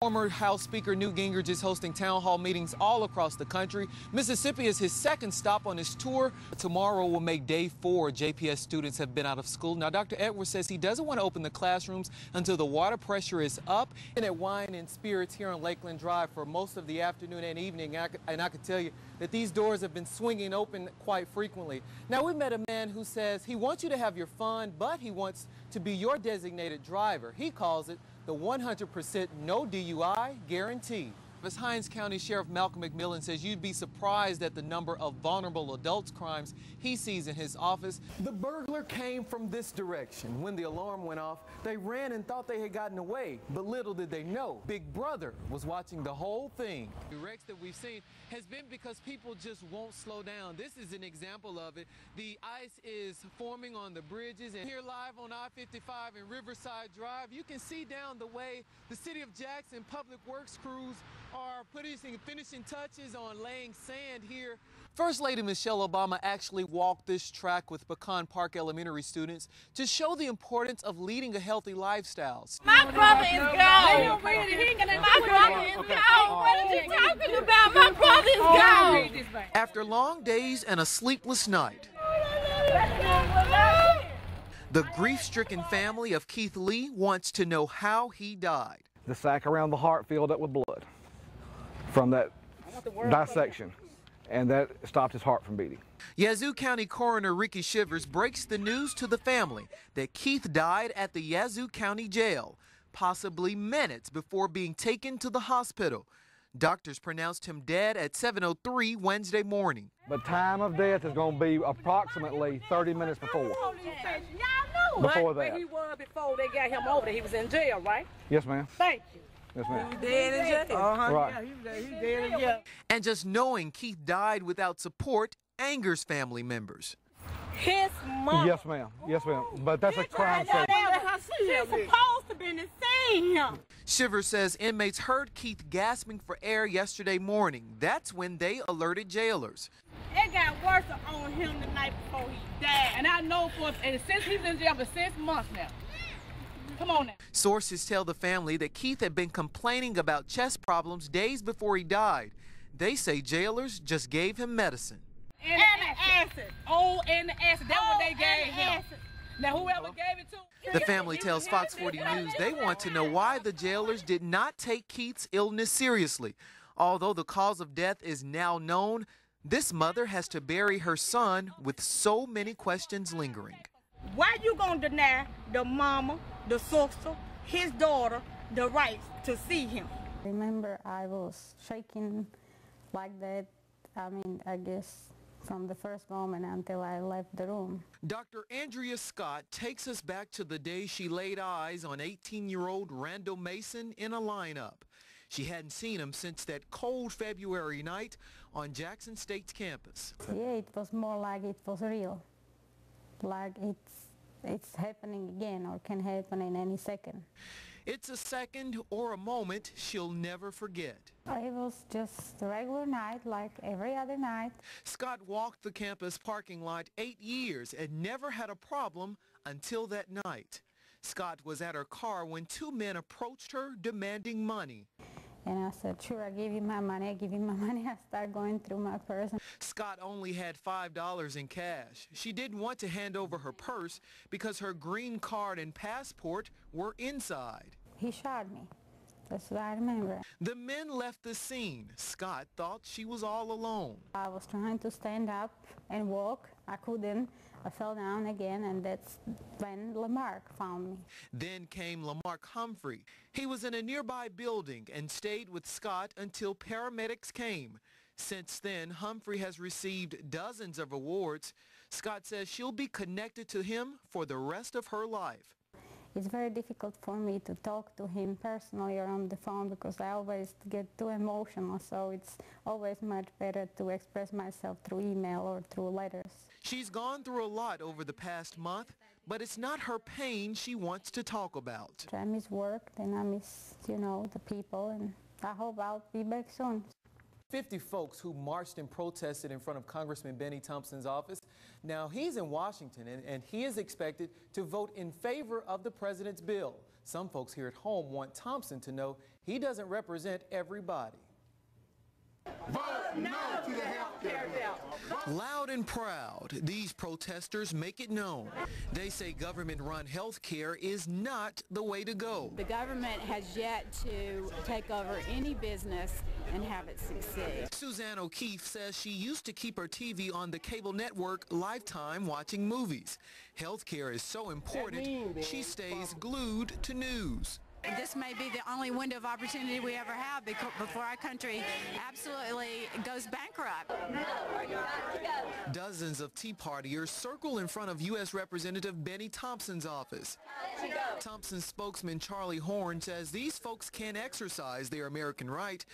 Former House Speaker Newt Gingrich is hosting town hall meetings all across the country. Mississippi is his second stop on his tour. Tomorrow will make day 4 JPS students have been out of school. Now, Dr. Edwards says he doesn't want to open the classrooms until the water pressure is up. And at Wine and Spirits here on Lakeland Drive for most of the afternoon and evening, and I can tell you that these doors have been swinging open quite frequently. Now, we met a man who says he wants you to have your fun, but he wants to be your designated driver. He calls it the 100% no DUI guarantee. As Hinds County Sheriff Malcolm McMillan says you'd be surprised at the number of vulnerable adults crimes he sees in his office. The burglar came from this direction. When the alarm went off, they ran and thought they had gotten away, but little did they know Big Brother was watching the whole thing. The wrecks that we've seen has been because people just won't slow down. This is an example of it. The ice is forming on the bridges, and here live on I-55 and Riverside Drive, you can see down the way the City of Jackson Public Works crews are finishing touches on laying sand here. First Lady Michelle Obama actually walked this track with Pecan Park Elementary students to show the importance of leading a healthy lifestyle. My brother is gone. My brother is gone. What are you talking about? My brother is gone. After long days and a sleepless night, the grief-stricken family of Keith Lee wants to know how he died. The sac around the heart filled up with blood from that dissection, and that stopped his heart from beating. Yazoo County Coroner Ricky Shivers breaks the news to the family that Keith died at the Yazoo County Jail, possibly minutes before being taken to the hospital. Doctors pronounced him dead at 7:03 Wednesday morning. The time of death is going to be approximately 30 minutes before that. Where he was before they got him over there. He was in jail, right? Yes, ma'am. Thank you. Yes, ma'am. He dead in jail. Right. Yeah, he dead in jail. And just knowing Keith died without support angers family members. His mom. Yes, ma'am. Yes, ma'am. But that's a crime scene. She's supposed to be in the scene. Shivers says inmates heard Keith gasping for air yesterday morning. That's when they alerted jailers. It got worse on him the night before he died. And I know since he's in jail for 6 months now. Come on now. Sources tell the family that Keith had been complaining about chest problems days before he died. They say jailers just gave him medicine. And the acid. Oh, and the acid. That's what they gave him. Now, whoever gave it to him. The family tells Fox 40 News they want to know why the jailers did not take Keith's illness seriously. Although the cause of death is now known, this mother has to bury her son with so many questions lingering. Why you gonna deny the mama, the sister, his daughter, the rights to see him? Remember, I was shaking like that, I guess, from the first moment until I left the room. Dr. Andrea Scott takes us back to the day she laid eyes on 18-year-old Randall Mason in a lineup. She hadn't seen him since that cold February night on Jackson State's campus. Yeah, it was more like it was real. Like it's happening again or can happen in any second. It's a second or a moment she'll never forget. It was just a regular night like every other night. Scott walked the campus parking lot 8 years and never had a problem until that night. Scott was at her car when 2 men approached her demanding money. And I said, sure, I give you my money. I give you my money. I start going through my purse. Scott only had $5 in cash. She didn't want to hand over her purse because her green card and passport were inside. He shot me. That's what I remember. The men left the scene. Scott thought she was all alone. I was trying to stand up and walk. I couldn't. I fell down again, and that's when Lamarck found me. Then came Lamarck Humphrey. He was in a nearby building and stayed with Scott until paramedics came. Since then, Humphrey has received dozens of awards. Scott says she'll be connected to him for the rest of her life. It's very difficult for me to talk to him personally or on the phone because I always get too emotional, so it's always much better to express myself through email or through letters. She's gone through a lot over the past month, but it's not her pain she wants to talk about. I miss work, then I miss, the people, and I hope I'll be back soon. 50 folks who marched and protested in front of Congressman Benny Thompson's office. Now, he's in Washington, and he is expected to vote in favor of the president's bill. Some folks here at home want Thompson to know he doesn't represent everybody. Vote no to the health care bill. Loud and proud, these protesters make it known. They say government-run health care is not the way to go. The government has yet to take over any business and have it succeed. Suzanne O'Keefe says she used to keep her TV on the cable network Lifetime watching movies. Health care is so important, she stays glued to news. This may be the only window of opportunity we ever have before our country absolutely goes bankrupt. Dozens of Tea Partiers circle in front of U.S. Representative Benny Thompson's office. Thompson's spokesman Charlie Horn says these folks can exercise their American right,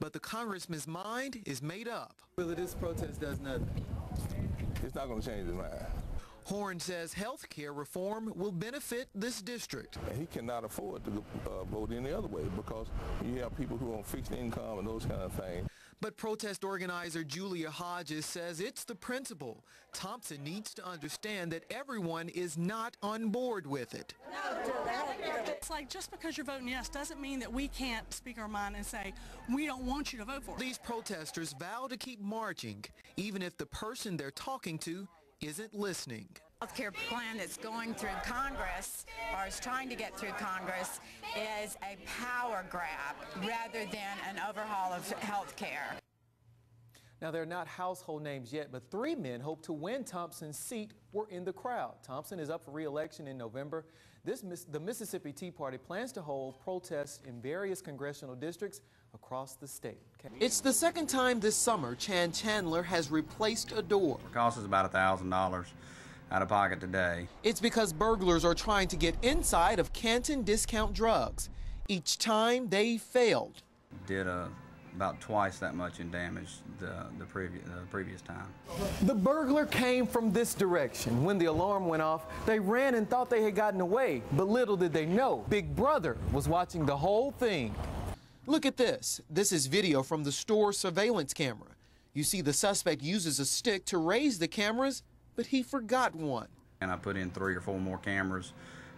but the congressman's mind is made up. Whether this protest does nothing. It's not going to change his mind. Horn says health care reform will benefit this district. And he cannot afford to vote any other way because you have people who are on fixed income and those kind of things. But protest organizer Julia Hodges says it's the principle. Thompson needs to understand that everyone is not on board with it. It's like just because you're voting yes doesn't mean that we can't speak our mind and say we don't want you to vote for it. These protesters vow to keep marching, even if the person they're talking to isn't listening. Health care plan that's going through Congress, or is trying to get through Congress, is a power grab rather than an overhaul of health care. Now, they're not household names yet, but 3 men hope to win Thompson's seat were in the crowd. Thompson is up for re-election in November. The Mississippi Tea Party plans to hold protests in various congressional districts across the state. It's the second time this summer Chan Chandler has replaced a door. It costs us about $1,000 out of pocket today. It's because burglars are trying to get inside of Canton Discount Drugs. Each time they failed. Did about twice that much in damage the previous time. The burglar came from this direction. When the alarm went off, they ran and thought they had gotten away, but little did they know, Big Brother was watching the whole thing. Look at this. This is video from the store surveillance camera. You see the suspect uses a stick to raise the cameras, but he forgot one. And I put in 3 or 4 more cameras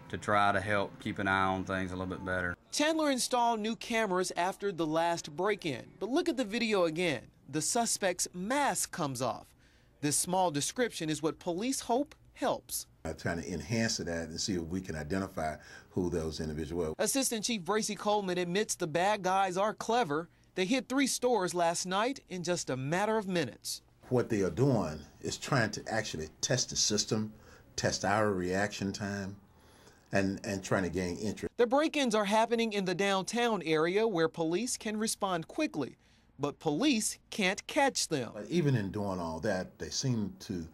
to try to help keep an eye on things a little bit better. Chandler installed new cameras after the last break-in, but look at the video again. The suspect's mask comes off. This small description is what police hope helps. I'm trying to enhance that and see if we can identify who those individuals were. Assistant Chief Bracy Coleman admits the bad guys are clever. They hit 3 stores last night in just a matter of minutes. What they are doing is trying to actually test the system, test our reaction time, and trying to gain interest. The break-ins are happening in the downtown area where police can respond quickly, but police can't catch them. But even in doing all that, they seem to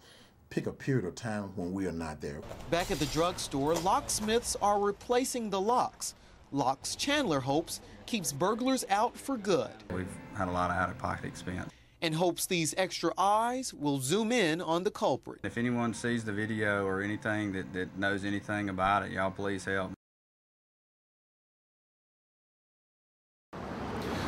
pick a period of time when we are not there. Back at the drugstore, locksmiths are replacing the locks. Locks Chandler hopes keeps burglars out for good. We've had a lot of out-of-pocket expense. And hopes these extra eyes will zoom in on the culprit. If anyone sees the video or anything that knows anything about it, y'all please help.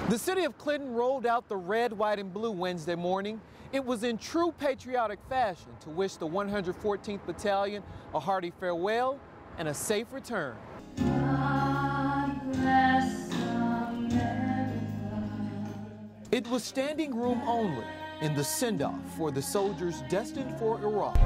The city of Clinton rolled out the red, white, and blue Wednesday morning. It was in true patriotic fashion to wish the 114th Battalion a hearty farewell and a safe return. It was standing room only in the send-off for the soldiers destined for Iraq.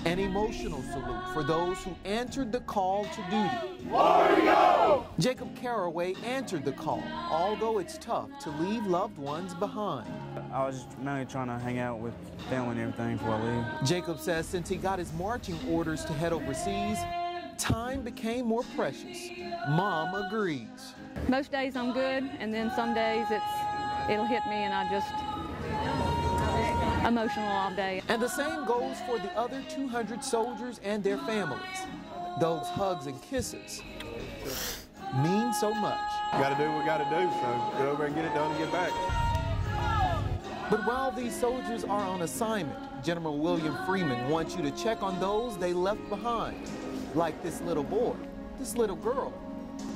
An emotional salute for those who answered the call to duty. Warrior! Jacob Carraway answered the call, although it's tough to leave loved ones behind. I was mainly trying to hang out with family and everything before I leave. Jacob says since he got his marching orders to head overseas, time became more precious. Mom agrees. Most days I'm good, and then some days it'll hit me and I just emotional all day. And the same goes for the other 200 soldiers and their families. Those hugs and kisses mean so much. Got to do what we got to do, so get over and get it done and get back. But while these soldiers are on assignment, General William Freeman wants you to check on those they left behind, like this little boy, this little girl,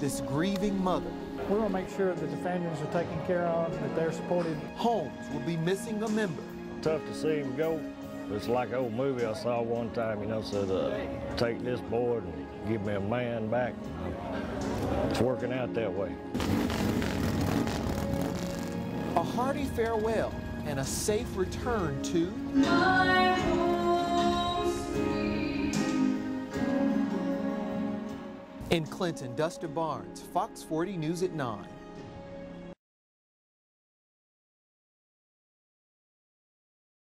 this grieving mother. We want to make sure that the families are taken care of, that they're supported. Holmes will be missing a member. Tough to see him go. It's like an old movie I saw one time, you know, said, take this board and give me a man back. It's working out that way. A hearty farewell and a safe return to in Clinton, Duster Barnes, Fox 40 News at 9.